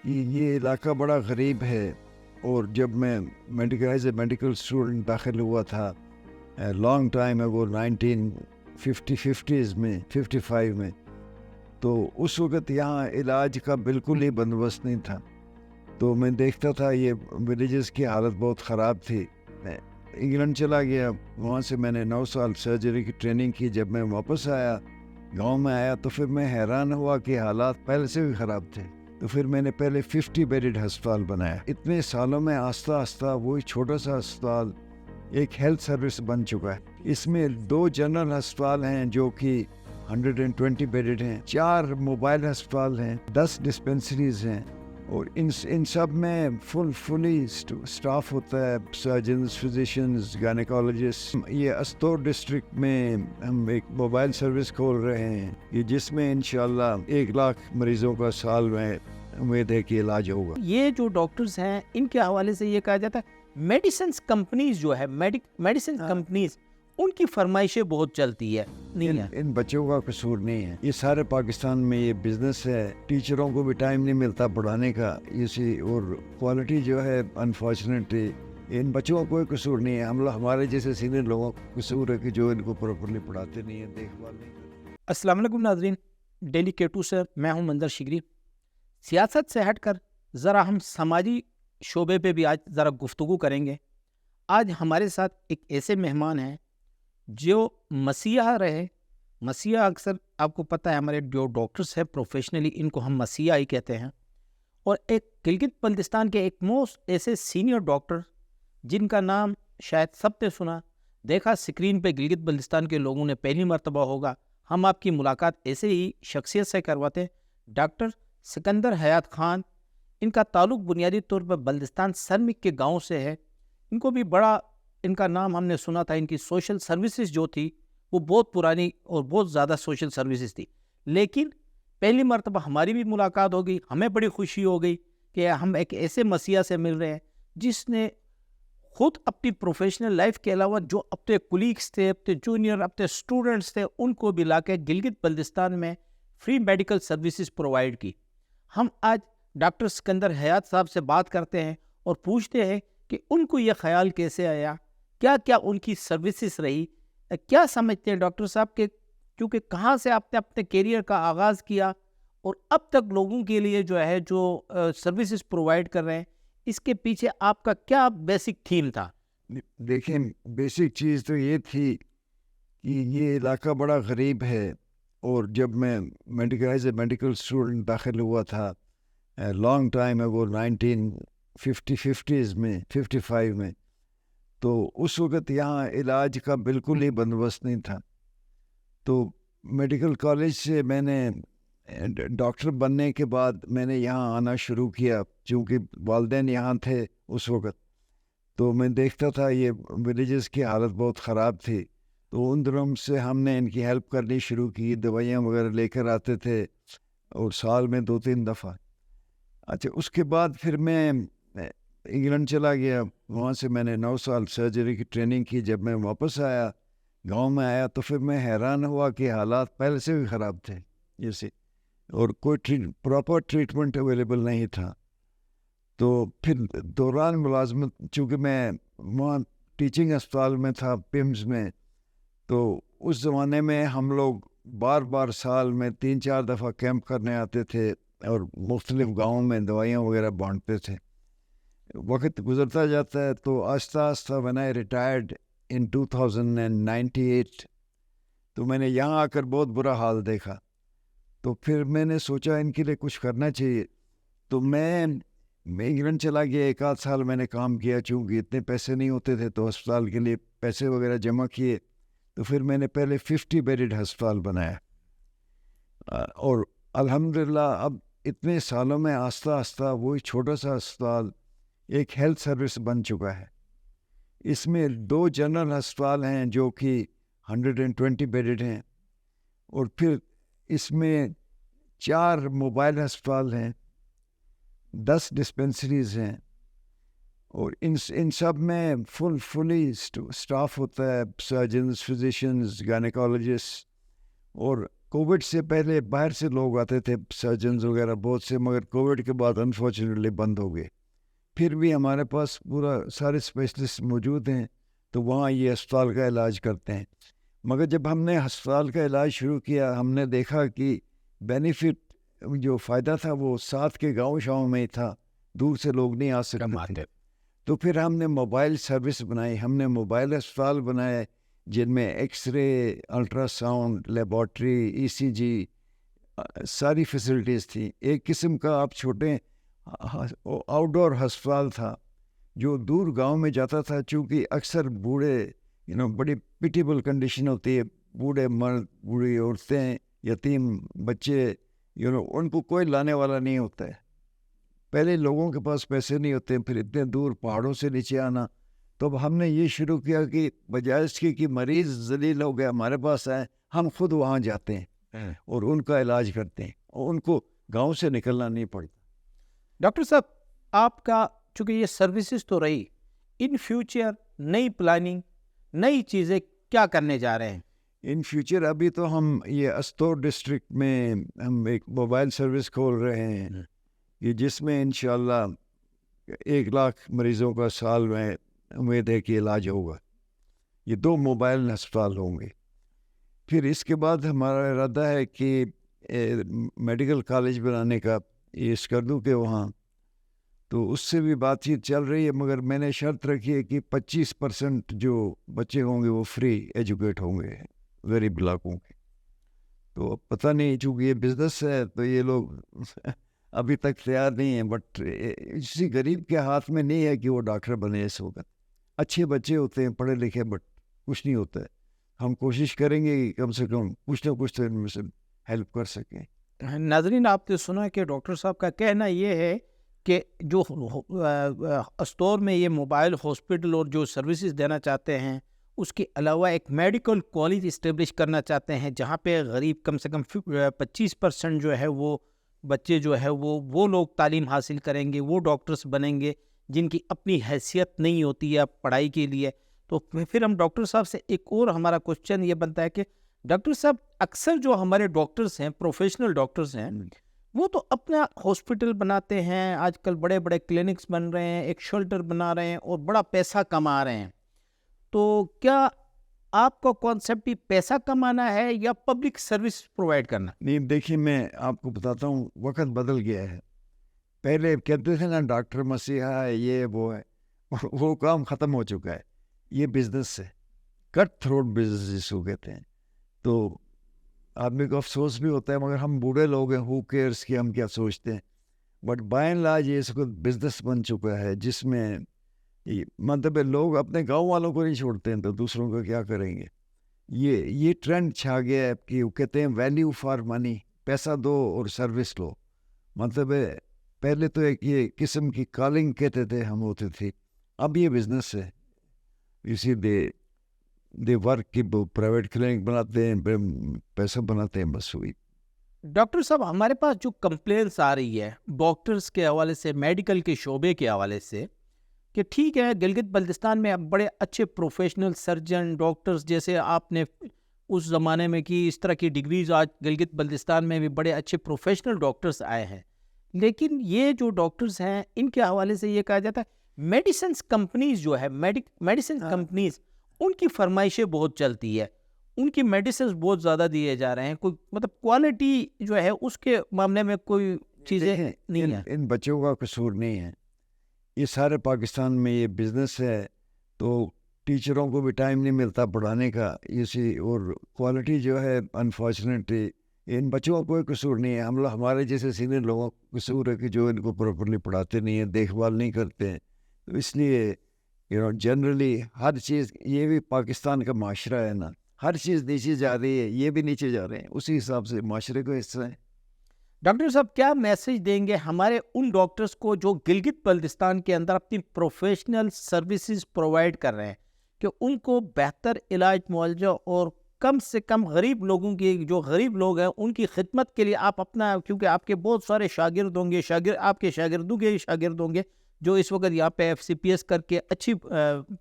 یہ علاقہ بڑا غریب ہے، اور جب میں ایز اے میڈیکل اسٹوڈنٹ داخل ہوا تھا لانگ ٹائم اگو 1950 میں 55 میں، تو اس وقت یہاں علاج کا بالکل ہی بندوبست نہیں تھا. تو میں دیکھتا تھا یہ ولیجز کی حالت بہت خراب تھی. میں انگلینڈ چلا گیا، وہاں سے میں نے 9 سال سرجری کی ٹریننگ کی. جب میں واپس آیا، گاؤں میں آیا، تو پھر میں حیران ہوا کہ حالات پہلے سے بھی خراب تھے. تو پھر میں نے پہلے 50 بیڈڈ ہسپتال بنایا. اتنے سالوں میں آہستہ آہستہ وہی چھوٹا سا ہسپتال ایک ہیلتھ سروس بن چکا ہے. اس میں 2 جنرل ہسپتال ہیں جو کہ 120 بیڈڈ ہیں، 4 موبائل ہسپتال ہیں، 10 ڈسپنسریز ہیں، اور ان سب میں فلی سٹاف ہوتا ہے، سرجنز، فزیشنز، گائنیکالوجسٹ. یہ استور ڈسٹرکٹ میں ہم ایک موبائل سروس کھول رہے ہیں کہ جس میں انشاءاللہ 1 لاکھ مریضوں کا سال میں امید ہے کہ علاج ہوگا. یہ جو ڈاکٹرز ہیں ان کے حوالے سے یہ کہا جاتا ہے میڈیسنز کمپنیز جو ہے میڈیسن کمپنیز ان کی فرمائشیں بہت چلتی ہے. نہیں ہے ان بچوں کا قصور نہیں ہے، یہ سارے پاکستان میں یہ بزنس ہے. ٹیچروں کو بھی ٹائم نہیں ملتا پڑھانے کا، اسی اور کوالٹی جو ہے انفارچونیٹلی ان بچوں کا کوئی قصور نہیں ہے. ہمارے جیسے سینئر لوگوں کا قصور ہے کہ جو ان کو پراپرلی پڑھاتے نہیں ہیں، دیکھ بھال نہیں کرتے. السلام علیکم ناظرین، ڈیلی K2 سے میں ہوں منظر شگری. سیاست سے ہٹ کر ذرا ہم سماجی شعبے پہ بھی آج ذرا گفتگو کریں گے. آج ہمارے ساتھ ایک ایسے مہمان ہیں جو مسیحا رہے. مسیحا اکثر آپ کو پتہ ہے ہمارے جو ڈاکٹرز ہیں پروفیشنلی ان کو ہم مسیحا ہی کہتے ہیں. اور ایک گلگت بلتستان کے ایک موسٹ ایسے سینئر ڈاکٹر جن کا نام شاید سب نے سنا دیکھا اسکرین پہ گلگت بلتستان کے لوگوں نے پہلی مرتبہ ہوگا. ہم آپ کی ملاقات ایسے ہی شخصیت سے کرواتے ہیں، ڈاکٹر سکندر حیات خان. ان کا تعلق بنیادی طور پر بلتستان سرمک کے گاؤں سے ہے. ان کو بھی بڑا ان کا نام ہم نے سنا تھا. ان کی سوشل سروسز جو تھی وہ بہت پرانی اور بہت زیادہ سوشل سروسز تھی. لیکن پہلی مرتبہ ہماری بھی ملاقات ہوگی، ہمیں بڑی خوشی ہو گئی کہ ہم ایک ایسے مسیحا سے مل رہے ہیں جس نے خود اپنی پروفیشنل لائف کے علاوہ جو اپنے کولیگس تھے، اپنے جونیئر، اپنے اسٹوڈنٹس تھے، ان کو بھی لا کے گلگت بلتستان میں فری میڈیکل سروسز پرووائڈ کی. ہم آج ڈاکٹر سکندر حیات صاحب سے بات کرتے ہیں اور پوچھتے ہیں کہ ان کو یہ خیال کیسے آیا، کیا کیا ان کی سروسز رہی، کیا سمجھتے ہیں ڈاکٹر صاحب کہ کیونکہ کہاں سے آپ نے اپنے کیریئر کا آغاز کیا اور اب تک لوگوں کے لیے جو ہے جو سروسز پرووائڈ کر رہے ہیں، اس کے پیچھے آپ کا کیا بیسک تھیم تھا؟ دیکھیں، بیسک چیز تو یہ تھی کہ یہ علاقہ بڑا غریب ہے، اور جب میں ایز اے میڈیکل اسٹوڈنٹ داخل ہوا تھا لانگ ٹائم اگو 1950 میں 55 میں، تو اس وقت یہاں علاج کا بالکل ہی بندوبست نہیں تھا. تو میڈیکل کالج سے میں نے ڈاکٹر بننے کے بعد میں نے یہاں آنا شروع کیا، چونکہ والدین یہاں تھے اس وقت. تو میں دیکھتا تھا یہ ولیجز کی حالت بہت خراب تھی. تو ان دنوں سے ہم نے ان کی ہیلپ کرنی شروع کی، دوائیاں وغیرہ لے کر آتے تھے، اور سال میں 2-3 دفعہ. اچھا، اس کے بعد پھر میں انگلینڈ چلا گیا، وہاں سے میں نے 9 سال سرجری کی ٹریننگ کی. جب میں واپس آیا، گاؤں میں آیا، تو پھر میں حیران ہوا کہ حالات پہلے سے بھی خراب تھے جیسے، اور کوئی پراپر ٹریٹمنٹ اویلیبل نہیں تھا. تو پھر دوران ملازمت، چونکہ میں وہاں ٹیچنگ اسپتال میں تھا پمز میں، تو اس زمانے میں ہم لوگ بار سال میں 3-4 دفعہ کیمپ کرنے آتے تھے اور مختلف گاؤں میں دوائیاں وغیرہ بانٹتے تھے. وقت گزرتا جاتا ہے، تو آہستہ آہستہ when I retired in 2098 تو میں نے یہاں آ کر بہت برا حال دیکھا. تو پھر میں نے سوچا ان کے لیے کچھ کرنا چاہیے. تو میں انگلینڈ چلا گیا، 1 آدھ سال میں نے کام کیا. چونکہ اتنے پیسے نہیں ہوتے تھے تو ہسپتال کے لیے پیسے وغیرہ جمع کیے. تو پھر میں نے پہلے 50 بیڈڈ ہسپتال بنایا، اور الحمدللہ اب اتنے سالوں میں آہستہ آہستہ وہی چھوٹا سا ہسپتال ایک ہیلتھ سروس بن چکا ہے. اس میں 2 جنرل ہسپتال ہیں جو کہ 120 بیڈڈ ہیں، اور پھر اس میں 4 موبائل ہسپتال ہیں، 10 ڈسپنسریز ہیں، اور ان سب میں فلی سٹاف ہوتا ہے، سرجنز، فزیشنز، گائنیکالوجسٹ. اور کووڈ سے پہلے باہر سے لوگ آتے تھے سرجنز وغیرہ بہت سے، مگر کووڈ کے بعد انفارچونیٹلی بند ہو گئے. پھر بھی ہمارے پاس پورا سارے اسپیشلسٹ موجود ہیں، تو وہاں یہ ہسپتال کا علاج کرتے ہیں. مگر جب ہم نے ہسپتال کا علاج شروع کیا، ہم نے دیکھا کہ بینیفٹ جو فائدہ تھا وہ ساتھ کے گاؤں میں ہی تھا، دور سے لوگ نہیں آ سکتے تھے. تو پھر ہم نے موبائل سروس بنائی، ہم نے موبائل ہسپتال بنائے جن میں X-ray, ultrasound, laboratory, E C G, ساری فیسلٹیز تھیں. ایک قسم کا آپ چھوٹے آؤٹ ڈور ہسپتال تھا جو دور گاؤں میں جاتا تھا، چونکہ اکثر بوڑھے بڑی پیٹیبل کنڈیشن ہوتی ہے، بوڑھے مرد، بوڑھی عورتیں، یتیم بچے، ان کو کوئی لانے والا نہیں ہوتا ہے. پہلے لوگوں کے پاس پیسے نہیں ہوتے، پھر اتنے دور پہاڑوں سے نیچے آنا. تو اب ہم نے یہ شروع کیا کہ بجائے اس کی کہ مریض ذلیل ہو گیا ہمارے پاس آئے، ہم خود وہاں جاتے ہیں اور ان کا علاج کرتے ہیں، اور ان کو گاؤں سے نکلنا نہیں پڑتا. ڈاکٹر صاحب، آپ کا چونکہ یہ سروسز تو رہی، ان فیوچر نئی پلاننگ، نئی چیزیں کیا کرنے جا رہے ہیں؟ ان فیوچر ابھی تو ہم یہ استور ڈسٹرکٹ میں ہم ایک موبائل سروس کھول رہے ہیں، یہ جس میں انشاءاللہ 1,00,000 مریضوں کا سال میں امید ہے کہ علاج ہوگا. یہ 2 موبائل ہسپتال ہوں گے. پھر اس کے بعد ہمارا ارادہ ہے کہ میڈیکل کالج بنانے کا، یہ اسکردو کے وہاں، تو اس سے بھی بات چیت چل رہی ہے. مگر میں نے شرط رکھی ہے کہ 25% جو بچے ہوں گے وہ فری ایجوکیٹ ہوں گے غریب علاقوں کے. تو پتہ نہیں، چونکہ یہ بزنس ہے تو یہ لوگ ابھی تک تیار نہیں ہیں. بٹ کسی غریب کے ہاتھ میں نہیں ہے کہ وہ ڈاکٹر بنے. اس وقت اچھے بچے ہوتے ہیں، پڑھے لکھے، بٹ کچھ نہیں ہوتا ہے. ہم کوشش کریں گے کہ کم سے کم کچھ نہ کچھ تو ان میں سے ہیلپ کر سکیں. ناظرین، آپ نے سنا کہ ڈاکٹر صاحب کا کہنا یہ ہے کہ جو اسٹور میں یہ موبائل ہاسپٹل اور جو سروسز دینا چاہتے ہیں، اس کے علاوہ ایک میڈیکل کالج اسٹیبلش کرنا چاہتے ہیں جہاں پہ غریب کم سے کم 25% جو ہے وہ بچے جو ہے وہ لوگ تعلیم حاصل کریں گے، وہ ڈاکٹرز بنیں گے جن کی اپنی حیثیت نہیں ہوتی ہے پڑھائی کے لیے. تو پھر ہم ڈاکٹر صاحب سے ایک اور ہمارا کوشچن یہ بنتا ہے کہ ڈاکٹر صاحب، اکثر جو ہمارے ڈاکٹرز ہیں، پروفیشنل ڈاکٹرز ہیں، وہ تو اپنا ہاسپٹل بناتے ہیں، آج کل بڑے بڑے کلینکس بن رہے ہیں، ایک شیلٹر بنا رہے ہیں اور بڑا پیسہ کما رہے ہیں. تو کیا آپ کا کانسیپٹ بھی پیسہ کمانا ہے یا پبلک سروس پرووائڈ کرنا؟ نہیں، دیکھیے میں آپ کو بتاتا ہوں، وقت بدل گیا ہے. پہلے کہتے تھے نا ڈاکٹر مسیحا ہے، یہ وہ ہے، وہ کام ختم ہو چکا ہے. یہ بزنس ہے، کٹ تھروٹ بزنس جس کو کہتے ہیں. تو آدمی کو افسوس بھی ہوتا ہے، مگر ہم بوڑھے لوگ ہیں، ہو کیئرس کہ ہم کیا سوچتے ہیں. بٹ بائی اینڈ لارج یہ اس کو بزنس بن چکا ہے، جس میں مطلب لوگ اپنے گاؤں والوں کو نہیں چھوڑتے ہیں تو دوسروں کا کیا کریں گے. یہ ٹرینڈ چھا گیا ہے کہ وہ کہتے ہیں ویلیو فار منی، پیسہ دو اور سروس لو. مطلب پہلے تو ایک یہ قسم کی کالنگ کہتے تھے ہم ہوتے تھے، اب یہ بزنس ہے. اسی دے ورک کی پرائیویٹ کلینک بناتے ہیں، پیسہ بناتے ہیں، بس ہوئی. ڈاکٹر صاحب، ہمارے پاس جو کمپلینس آ رہی ہے ڈاکٹرز کے حوالے سے، میڈیکل کے شعبے کے حوالے سے، کہ ٹھیک ہے گلگت بلتستان میں اب بڑے اچھے پروفیشنل سرجن ڈاکٹرز، جیسے آپ نے اس زمانے میں کی اس طرح کی ڈگریز، آج گلگت بلتستان میں بھی بڑے اچھے پروفیشنل ڈاکٹرز آئے ہیں. لیکن یہ جو ڈاکٹرز ہیں ان کے حوالے سے یہ کہا جاتا ہے میڈیسنس کمپنیز جو ہے، میڈیسن کمپنیز، ان کی فرمائشیں بہت چلتی ہے، ان کی میڈیسنز بہت زیادہ دیے جا رہے ہیں، کوئی مطلب کوالٹی جو ہے اس کے معاملے میں کوئی چیزیں نہیں ہیں. ان بچوں کا قصور نہیں ہے، یہ سارے پاکستان میں یہ بزنس ہے، تو ٹیچروں کو بھی ٹائم نہیں ملتا پڑھانے کا. اسی اور کوالٹی جو ہے انفارچونیٹلی ان بچوں کا کوئی قصور نہیں ہے. ہمارے جیسے سینئر لوگوں کا قصور ہے کہ جو ان کو پراپرلی پڑھاتے نہیں ہیں، دیکھ بھال نہیں کرتے ہیں. تو اس لیے جنرلی ہر چیز، یہ بھی پاکستان کا معاشرہ ہے نا، ہر چیز نیچے جا رہی ہے، یہ بھی نیچے جا رہے ہیں، اسی حساب سے معاشرے کا حصہ ہے. ڈاکٹر صاحب، کیا میسج دیں گے ہمارے ان ڈاکٹرز کو جو گلگت بلتستان کے اندر اپنی پروفیشنل سروسز پرووائڈ کر رہے ہیں، کہ ان کو بہتر علاج معالجہ اور کم سے کم غریب لوگوں کی، جو غریب لوگ ہیں ان کی خدمت کے لیے آپ اپنا، کیونکہ آپ کے بہت سارے شاگرد ہوں گے، آپ کے شاگردوں کے شاگرد ہوں گے جو اس وقت یہاں پہ FCPS کر کے اچھی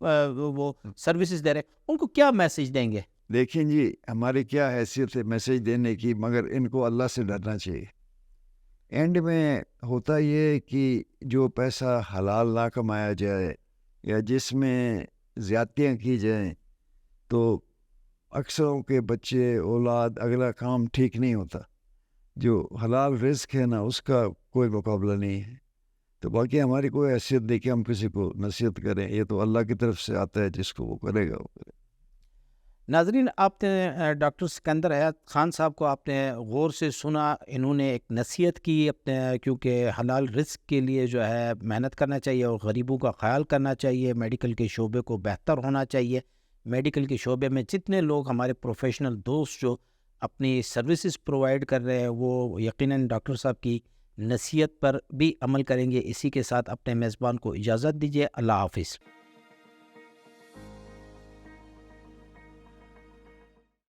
وہ سروسز دے رہے ہیں، ان کو کیا میسج دیں گے؟ دیکھیں جی ہماری کیا حیثیت ہے میسیج دینے کی، مگر ان کو اللہ سے ڈرنا چاہیے۔ اینڈ میں ہوتا یہ کہ جو پیسہ حلال نہ کمایا جائے یا جس میں زیادتیاں کی جائیں تو اکثروں کے بچے، اولاد، اگلا کام ٹھیک نہیں ہوتا۔ جو حلال رزق ہے نا اس کا کوئی مقابلہ نہیں ہے۔ تو باقی ہماری کوئی حیثیت نہیں کہ ہم کسی کو نصیحت کریں، یہ تو اللہ کی طرف سے آتا ہے، جس کو وہ کرے گا وہ کرے گا۔ ناظرین، آپ نے ڈاکٹر سکندر حیات خان صاحب کو آپ نے غور سے سنا، انہوں نے ایک نصیحت کی اپنے، کیونکہ حلال رزق کے لیے جو ہے محنت کرنا چاہیے اور غریبوں کا خیال کرنا چاہیے، میڈیکل کے شعبے کو بہتر ہونا چاہیے۔ میڈیکل کے شعبے میں جتنے لوگ ہمارے پروفیشنل دوست جو اپنی سروسز پرووائڈ کر رہے ہیں وہ یقیناً ڈاکٹر صاحب کی نصیحت پر بھی عمل کریں گے۔ اسی کے ساتھ اپنے میزبان کو اجازت دیجیے، اللہ حافظ۔